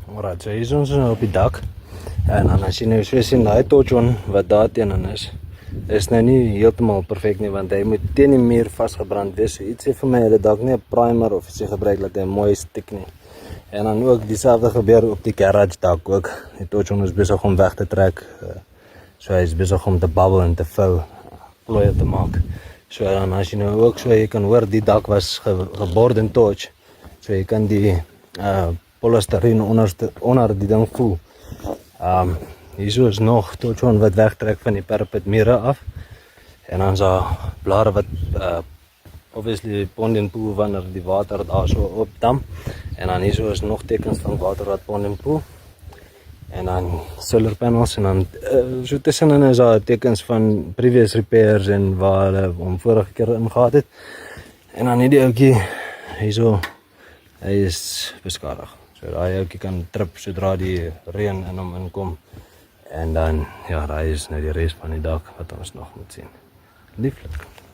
Alright, so hier is ons nou op die dak. En dan as jy nou so sien, daai torchon wat daar teenoor is nou nie heeltemal perfek nie, want hy moet teen die muur vasgebrand wees. So iets sê vir my, hulle dalk nie 'n primer of iets gebruik dat hy mooi stik nie. En dan ook dieselfde gebeur op die garage dak ook. Die torchon is besig om weg te trek. So hy is besig om te babbel en te vou, plooie te maak. So dan as jy nou ook so, jy kan hoor die dak was gebord en torch. So jy kan die polystyreen onder die ding voel. Hier is nog torchon wat wegtrek van die parapetmure af. En dan is daar blare wat obviously pond en poel wanneer die water daar so opdam. En dan hier is nog tekens van water wat pond en poel. En dan solar panels en dan so tussenin is daar tekens van previous repairs en waar hulle hom vorige keer ingehaat het. En dan hierdie ouetjie hierso, hy is beskadig. So daai ouetjie kan trip sodra die reën in hom inkom. En dan ja, daai is nou die res van die dak wat ons nog moet sien. Lieflik.